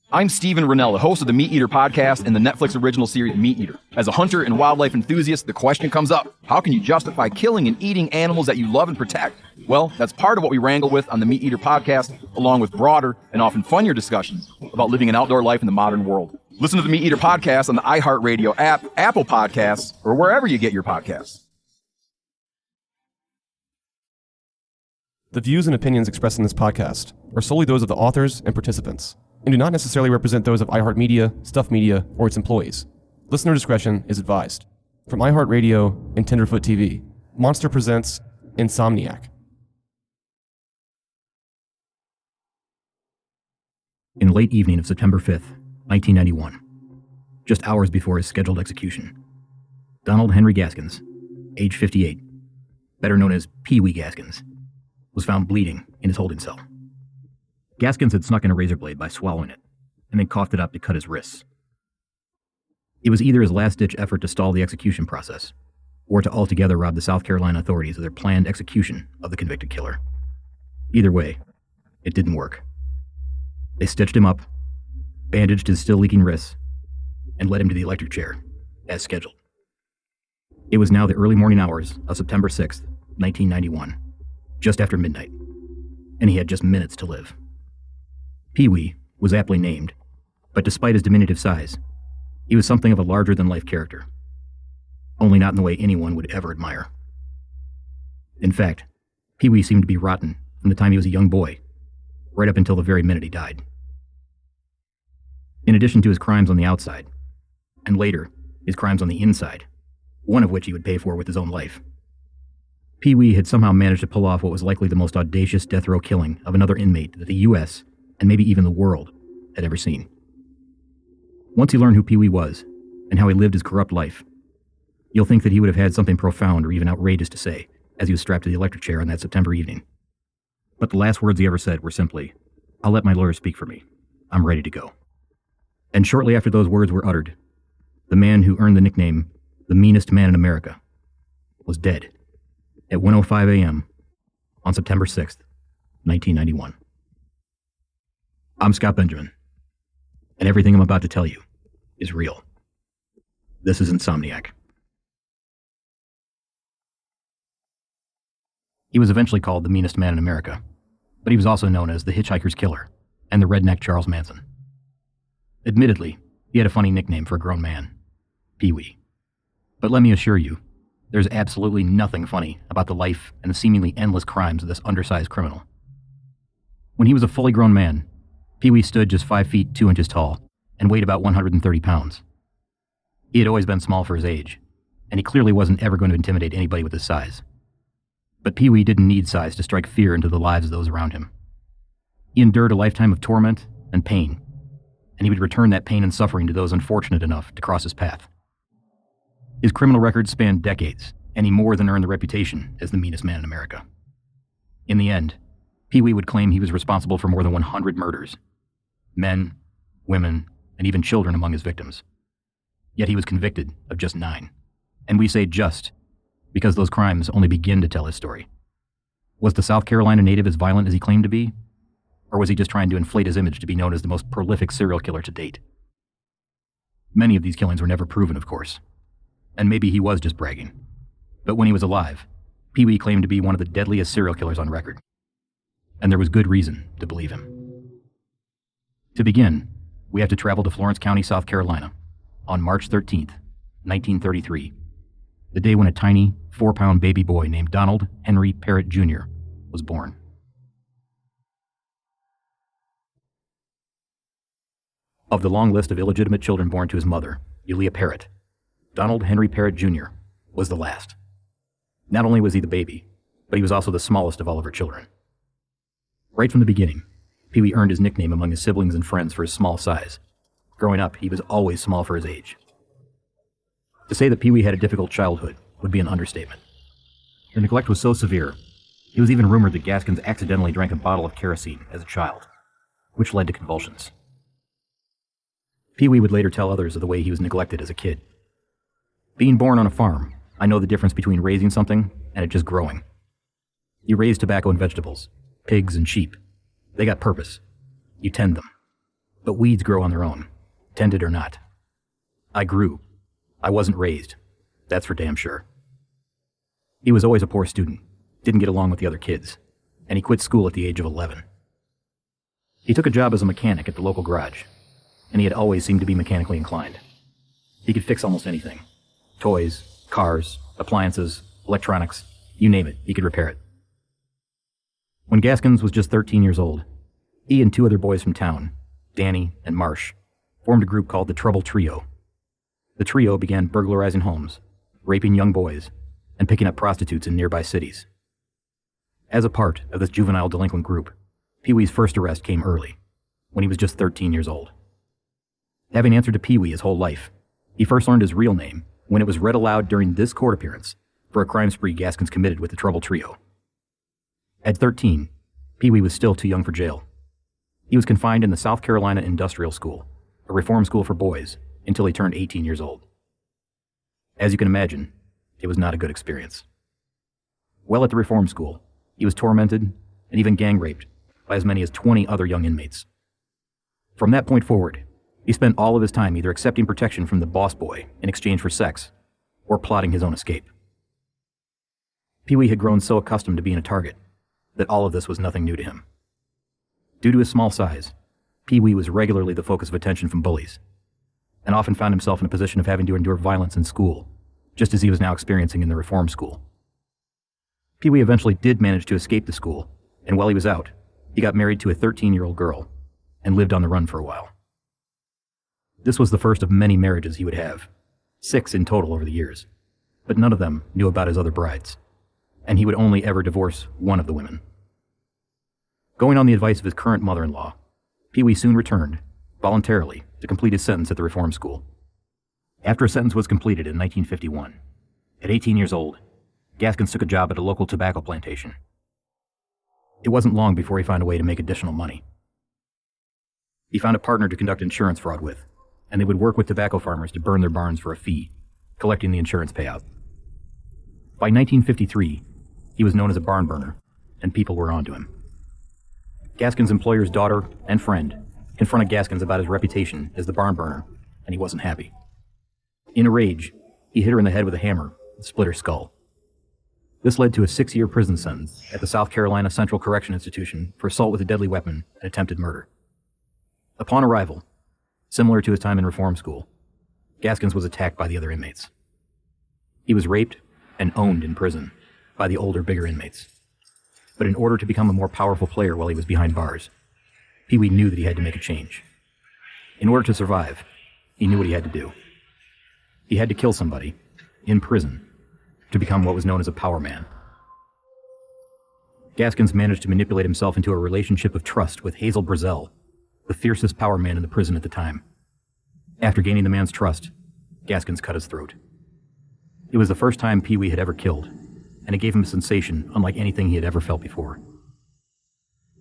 I'm Steven Rennell, the host of the Meat Eater podcast and the Netflix original series Meat Eater. As a hunter and wildlife enthusiast, the question comes up, how can you justify killing and eating animals that you love and protect? Well, that's part of what we wrangle with on the Meat Eater podcast, along with broader and often funnier discussions about living an outdoor life in the modern world. Listen to the Meat Eater podcast on the iHeartRadio app, Apple Podcasts, or wherever you get your podcasts. The views and opinions expressed in this podcast are solely those of the authors and participants, and do not necessarily represent those of iHeartMedia, Stuff Media, or its employees. Listener discretion is advised. From iHeartRadio and Tenderfoot TV, Monster presents Insomniac. In the late evening of September 5th, 1991, just hours before his scheduled execution, Donald Henry Gaskins, age 58, better known as Pee Wee Gaskins, was found bleeding in his holding cell. Gaskins had snuck in a razor blade by swallowing it, and then coughed it up to cut his wrists. It was either his last-ditch effort to stall the execution process, or to altogether rob the South Carolina authorities of their planned execution of the convicted killer. Either way, it didn't work. They stitched him up, bandaged his still-leaking wrists, and led him to the electric chair, as scheduled. It was now the early morning hours of September 6th, 1991, just after midnight, and he had just minutes to live. Pee Wee was aptly named, but despite his diminutive size, he was something of a larger-than-life character, only not in the way anyone would ever admire. In fact, Pee Wee seemed to be rotten from the time he was a young boy, right up until the very minute he died. In addition to his crimes on the outside, and later, his crimes on the inside, one of which he would pay for with his own life, Pee Wee had somehow managed to pull off what was likely the most audacious death row killing of another inmate that the U.S., and maybe even the world, had ever seen. Once you learn who Pee Wee was, and how he lived his corrupt life, you'll think that he would have had something profound or even outrageous to say as he was strapped to the electric chair on that September evening. But the last words he ever said were simply, "I'll let my lawyer speak for me. I'm ready to go." And shortly after those words were uttered, the man who earned the nickname, the meanest man in America, was dead at 1:05 a.m. on September 6th, 1991. I'm Scott Benjamin, and everything I'm about to tell you is real. This is Insomniac. He was eventually called the meanest man in America, but he was also known as the Hitchhiker's Killer and the Redneck Charles Manson. Admittedly, he had a funny nickname for a grown man, Pee Wee. But let me assure you, there's absolutely nothing funny about the life and the seemingly endless crimes of this undersized criminal. When he was a fully grown man, Pee Wee stood just 5 feet 2 inches tall and weighed about 130 pounds. He had always been small for his age, and he clearly wasn't ever going to intimidate anybody with his size. But Pee Wee didn't need size to strike fear into the lives of those around him. He endured a lifetime of torment and pain, and he would return that pain and suffering to those unfortunate enough to cross his path. His criminal record spanned decades, and he more than earned the reputation as the meanest man in America. In the end, Pee Wee would claim he was responsible for more than 100 murders. Men, women, and even children among his victims. Yet he was convicted of just 9. And we say just, because those crimes only begin to tell his story. Was the South Carolina native as violent as he claimed to be? Or was he just trying to inflate his image to be known as the most prolific serial killer to date? Many of these killings were never proven, of course. And maybe he was just bragging. But when he was alive, Pee Wee claimed to be one of the deadliest serial killers on record. And there was good reason to believe him. To begin, we have to travel to Florence County, South Carolina, on March 13th, 1933, the day when a tiny, 4-pound baby boy named Donald Henry Parrott Jr. was born. Of the long list of illegitimate children born to his mother, Eulia Parrott, Donald Henry Parrott Jr. was the last. Not only was he the baby, but he was also the smallest of all of her children. Right from the beginning, Pee Wee earned his nickname among his siblings and friends for his small size. Growing up, he was always small for his age. To say that Pee Wee had a difficult childhood would be an understatement. The neglect was so severe, it was even rumored that Gaskins accidentally drank a bottle of kerosene as a child, which led to convulsions. Pee Wee would later tell others of the way he was neglected as a kid. Being born on a farm, I know the difference between raising something and it just growing. You raise tobacco and vegetables, pigs and sheep. They got purpose. You tend them. But weeds grow on their own, tended or not. I grew. I wasn't raised. That's for damn sure. He was always a poor student, didn't get along with the other kids, and he quit school at the age of 11. He took a job as a mechanic at the local garage, and he had always seemed to be mechanically inclined. He could fix almost anything. Toys, cars, appliances, electronics, you name it, he could repair it. When Gaskins was just 13 years old, he and two other boys from town, Danny and Marsh, formed a group called the Trouble Trio. The trio began burglarizing homes, raping young boys, and picking up prostitutes in nearby cities. As a part of this juvenile delinquent group, Pee-wee's first arrest came early, when he was just 13 years old. Having answered to Pee-wee his whole life, he first learned his real name when it was read aloud during this court appearance for a crime spree Gaskins committed with the Trouble Trio. At 13, Pee-wee was still too young for jail. He was confined in the South Carolina Industrial School, a reform school for boys, until he turned 18 years old. As you can imagine, it was not a good experience. While at the reform school, he was tormented and even gang raped by as many as 20 other young inmates. From that point forward, he spent all of his time either accepting protection from the boss boy in exchange for sex, or plotting his own escape. Pee-wee had grown so accustomed to being a target that all of this was nothing new to him. Due to his small size, Pee-wee was regularly the focus of attention from bullies, and often found himself in a position of having to endure violence in school, just as he was now experiencing in the reform school. Pee-wee eventually did manage to escape the school, and while he was out, he got married to a 13-year-old girl and lived on the run for a while. This was the first of many marriages he would have, 6 in total over the years, but none of them knew about his other brides, and he would only ever divorce one of the women. Going on the advice of his current mother-in-law, Pee-wee soon returned, voluntarily, to complete his sentence at the reform school. After his sentence was completed in 1951, at 18 years old, Gaskins took a job at a local tobacco plantation. It wasn't long before he found a way to make additional money. He found a partner to conduct insurance fraud with, and they would work with tobacco farmers to burn their barns for a fee, collecting the insurance payout. By 1953, he was known as a barn burner, and people were onto him. Gaskins' employer's daughter and friend confronted Gaskins about his reputation as the barn burner, and he wasn't happy. In a rage, he hit her in the head with a hammer and split her skull. This led to a 6-year prison sentence at the South Carolina Central Correction Institution for assault with a deadly weapon and attempted murder. Upon arrival, similar to his time in reform school, Gaskins was attacked by the other inmates. He was raped and owned in prison by the older, bigger inmates. But in order to become a more powerful player while he was behind bars, Pee-wee knew that he had to make a change. In order to survive, he knew what he had to do. He had to kill somebody, in prison, to become what was known as a power man. Gaskins managed to manipulate himself into a relationship of trust with Hazel Brazel, the fiercest power man in the prison at the time. After gaining the man's trust, Gaskins cut his throat. It was the first time Pee-wee had ever killed, and it gave him a sensation unlike anything he had ever felt before.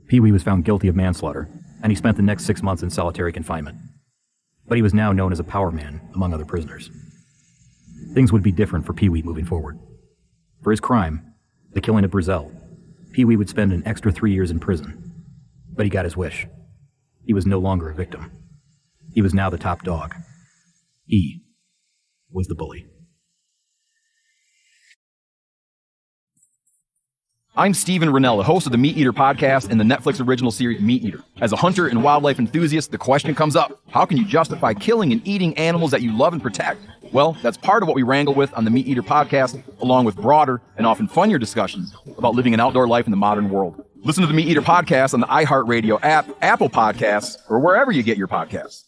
Pee-wee was found guilty of manslaughter, and he spent the next 6 months in solitary confinement. But he was now known as a power man among other prisoners. Things would be different for Pee-wee moving forward. For his crime, the killing of Brazel, Pee-wee would spend an extra 3 years in prison. But he got his wish. He was no longer a victim. He was now the top dog. He was the bully. I'm Steven Rennell, the host of the Meat Eater podcast and the Netflix original series Meat Eater. As a hunter and wildlife enthusiast, the question comes up, how can you justify killing and eating animals that you love and protect? Well, that's part of what we wrangle with on the Meat Eater podcast, along with broader and often funnier discussions about living an outdoor life in the modern world. Listen to the Meat Eater podcast on the iHeartRadio app, Apple Podcasts, or wherever you get your podcasts.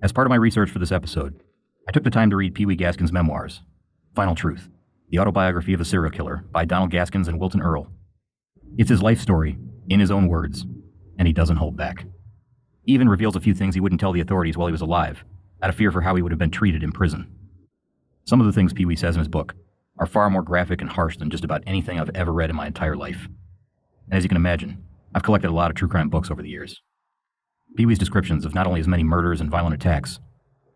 As part of my research for this episode, I took the time to read Pee-wee Gaskins' memoirs, Final Truth, the autobiography of a serial killer by Donald Gaskins and Wilton Earl. It's his life story, in his own words, and he doesn't hold back. He even reveals a few things he wouldn't tell the authorities while he was alive, out of fear for how he would have been treated in prison. Some of the things Pee-wee says in his book are far more graphic and harsh than just about anything I've ever read in my entire life. And as you can imagine, I've collected a lot of true crime books over the years. Pee-wee's descriptions of not only his many murders and violent attacks,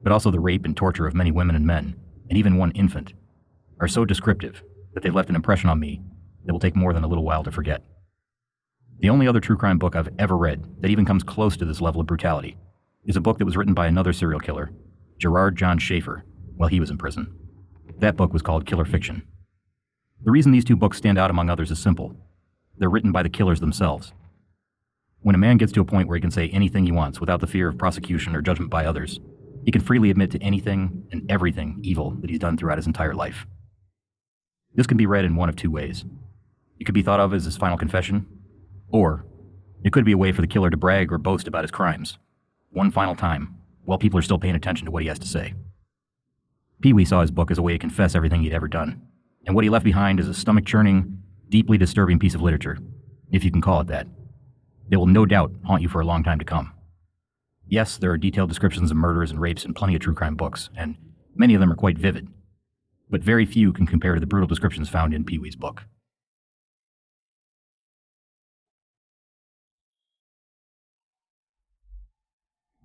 but also the rape and torture of many women and men, and even one infant, are so descriptive but they've left an impression on me that will take more than a little while to forget. The only other true crime book I've ever read that even comes close to this level of brutality is a book that was written by another serial killer, Gerard John Schaefer, while he was in prison. That book was called Killer Fiction. The reason these two books stand out among others is simple. They're written by the killers themselves. When a man gets to a point where he can say anything he wants without the fear of prosecution or judgment by others, he can freely admit to anything and everything evil that he's done throughout his entire life. This can be read in one of two ways. It could be thought of as his final confession, or it could be a way for the killer to brag or boast about his crimes, one final time, while people are still paying attention to what he has to say. Pee-wee saw his book as a way to confess everything he'd ever done, and what he left behind is a stomach-churning, deeply disturbing piece of literature, if you can call it that. They will no doubt haunt you for a long time to come. Yes, there are detailed descriptions of murders and rapes in plenty of true crime books, and many of them are quite vivid, but very few can compare to the brutal descriptions found in Pee-wee's book.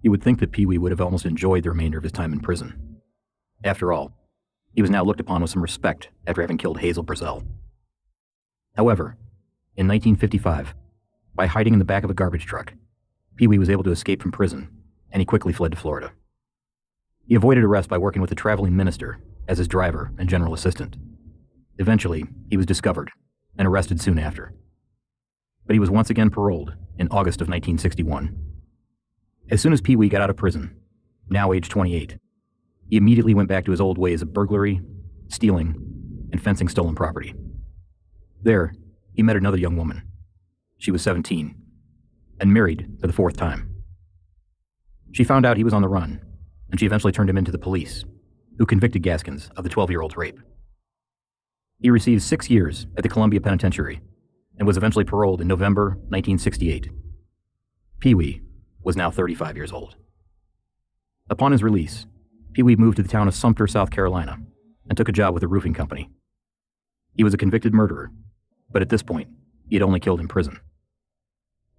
You would think that Pee-wee would have almost enjoyed the remainder of his time in prison. After all, he was now looked upon with some respect after having killed Hazel Brazel. However, in 1955, by hiding in the back of a garbage truck, Pee-wee was able to escape from prison, and he quickly fled to Florida. He avoided arrest by working with a traveling minister as his driver and general assistant. Eventually, he was discovered and arrested soon after. But he was once again paroled in August of 1961. As soon as Pee-wee got out of prison, now age 28, he immediately went back to his old ways of burglary, stealing, and fencing stolen property. There, he met another young woman. She was 17, and married for the fourth time. She found out he was on the run, and she eventually turned him into the police, who convicted Gaskins of the 12-year-old's rape. He received 6 years at the Columbia Penitentiary, and was eventually paroled in November 1968. Pee-wee was now 35 years old. Upon his release, Pee-wee moved to the town of Sumter, South Carolina, and took a job with a roofing company. He was a convicted murderer, but at this point, he had only killed in prison.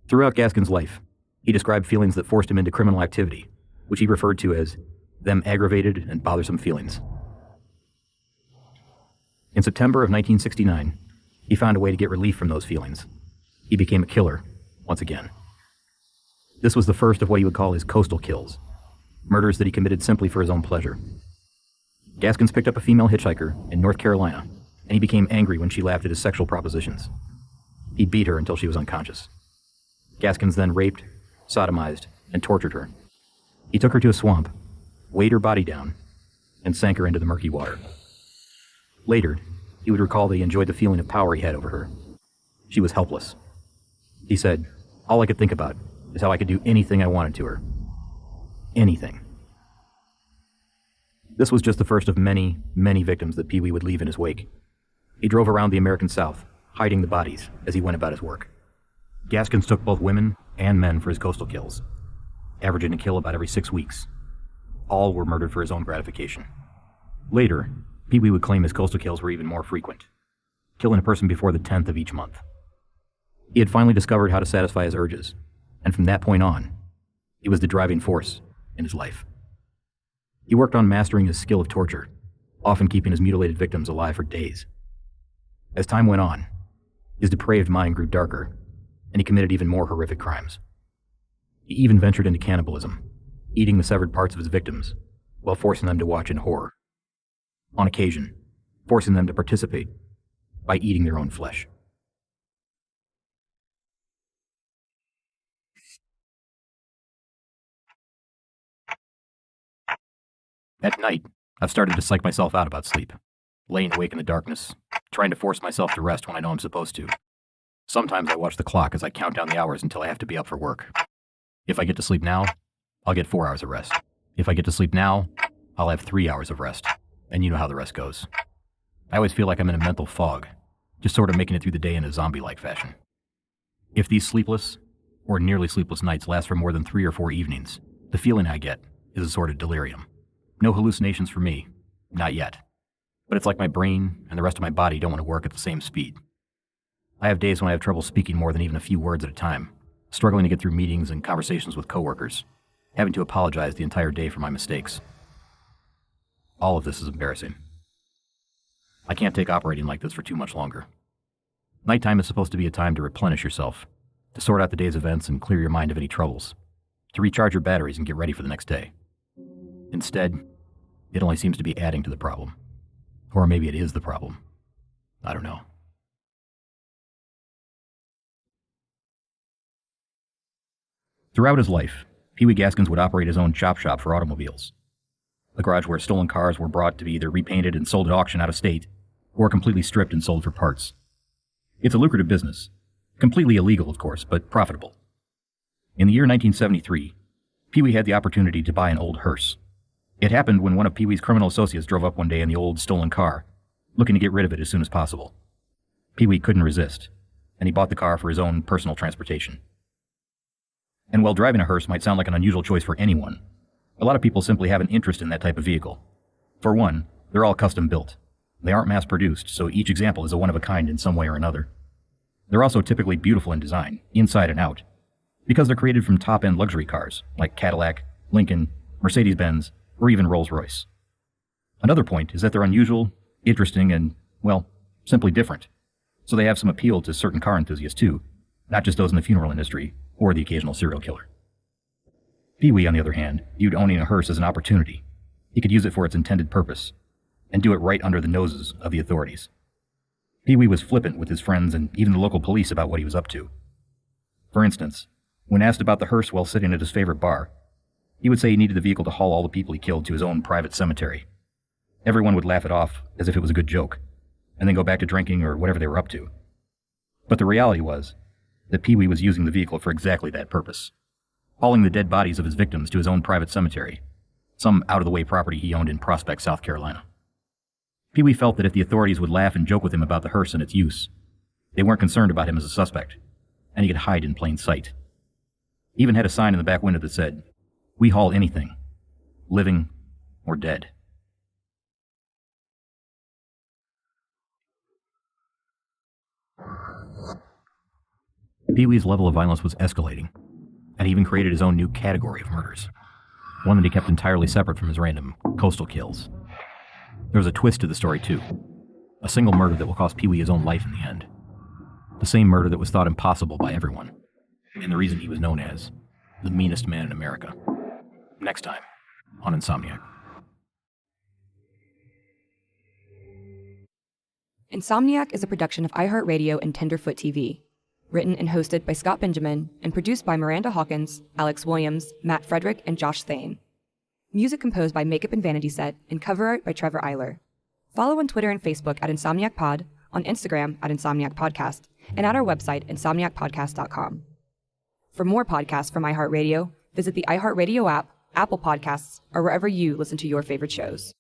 Throughout Gaskins' life, he described feelings that forced him into criminal activity, which he referred to as them aggravated and bothersome feelings. In September of 1969, he found a way to get relief from those feelings. He became a killer once again. This was the first of what he would call his coastal kills, murders that he committed simply for his own pleasure. Gaskins picked up a female hitchhiker in North Carolina, and he became angry when she laughed at his sexual propositions. He beat her until she was unconscious. Gaskins then raped, sodomized, and tortured her. He took her to a swamp, weighed her body down, and sank her into the murky water. Later, he would recall that he enjoyed the feeling of power he had over her. She was helpless. He said, "All I could think about is how I could do anything I wanted to her. Anything." This was just the first of many, many victims that Pee-wee would leave in his wake. He drove around the American South, hiding the bodies as he went about his work. Gaskins took both women and men for his coastal kills, averaging a kill about every 6 weeks. All were murdered for his own gratification. Later, Pee-wee would claim his coastal kills were even more frequent, killing a person before the 10th of each month. He had finally discovered how to satisfy his urges, and from that point on, he was the driving force in his life. He worked on mastering his skill of torture, often keeping his mutilated victims alive for days. As time went on, his depraved mind grew darker, and he committed even more horrific crimes. He even ventured into cannibalism, eating the severed parts of his victims, while forcing them to watch in horror. On occasion, forcing them to participate by eating their own flesh. At night, I've started to psych myself out about sleep, laying awake in the darkness, trying to force myself to rest when I know I'm supposed to. Sometimes I watch the clock as I count down the hours until I have to be up for work. If I get to sleep now, I'll get 4 hours of rest. If I get to sleep now, I'll have 3 hours of rest, and you know how the rest goes. I always feel like I'm in a mental fog, just sort of making it through the day in a zombie-like fashion. If these sleepless, or nearly sleepless nights last for more than 3 or 4 evenings, the feeling I get is a sort of delirium. No hallucinations for me, not yet. But it's like my brain and the rest of my body don't want to work at the same speed. I have days when I have trouble speaking more than even a few words at a time, struggling to get through meetings and conversations with coworkers, having to apologize the entire day for my mistakes. All of this is embarrassing. I can't take operating like this for too much longer. Nighttime is supposed to be a time to replenish yourself, to sort out the day's events and clear your mind of any troubles, to recharge your batteries and get ready for the next day. Instead, it only seems to be adding to the problem. Or maybe it is the problem. I don't know. Throughout his life, Pee Wee Gaskins would operate his own chop shop for automobiles. A garage where stolen cars were brought to be either repainted and sold at auction out of state, or completely stripped and sold for parts. It's a lucrative business. Completely illegal, of course, but profitable. In the year 1973, Pee Wee had the opportunity to buy an old hearse. It happened when one of Pee Wee's criminal associates drove up one day in the old stolen car, looking to get rid of it as soon as possible. Pee Wee couldn't resist, and he bought the car for his own personal transportation. And while driving a hearse might sound like an unusual choice for anyone, a lot of people simply have an interest in that type of vehicle. For one, they're all custom built. They aren't mass-produced, so each example is a one-of-a-kind in some way or another. They're also typically beautiful in design, inside and out, because they're created from top-end luxury cars, like Cadillac, Lincoln, Mercedes-Benz, or even Rolls-Royce. Another point is that they're unusual, interesting, and, well, simply different. So they have some appeal to certain car enthusiasts too, not just those in the funeral industry, or the occasional serial killer. Pee Wee, on the other hand, viewed owning a hearse as an opportunity. He could use it for its intended purpose, and do it right under the noses of the authorities. Pee Wee was flippant with his friends and even the local police about what he was up to. For instance, when asked about the hearse while sitting at his favorite bar, he would say he needed the vehicle to haul all the people he killed to his own private cemetery. Everyone would laugh it off as if it was a good joke, and then go back to drinking or whatever they were up to. But the reality was that Pee Wee was using the vehicle for exactly that purpose, hauling the dead bodies of his victims to his own private cemetery, some out-of-the-way property he owned in Prospect, South Carolina. Pee Wee felt that if the authorities would laugh and joke with him about the hearse and its use, they weren't concerned about him as a suspect, and he could hide in plain sight. He even had a sign in the back window that said, "We haul anything, living or dead." Pee Wee's level of violence was escalating, and he even created his own new category of murders, one that he kept entirely separate from his random coastal kills. There was a twist to the story too, a single murder that will cost Pee Wee his own life in the end. The same murder that was thought impossible by everyone, and the reason he was known as the meanest man in America. Next time on Insomniac. Insomniac is a production of iHeartRadio and Tenderfoot TV. Written and hosted by Scott Benjamin and produced by Miranda Hawkins, Alex Williams, Matt Frederick, and Josh Thane. Music composed by Makeup and Vanity Set and cover art by Trevor Eiler. Follow on Twitter and Facebook at Insomniac Pod, on Instagram at Insomniac Podcast, and at our website, insomniacpodcast.com. For more podcasts from iHeartRadio, visit the iHeartRadio app, Apple Podcasts, or wherever you listen to your favorite shows.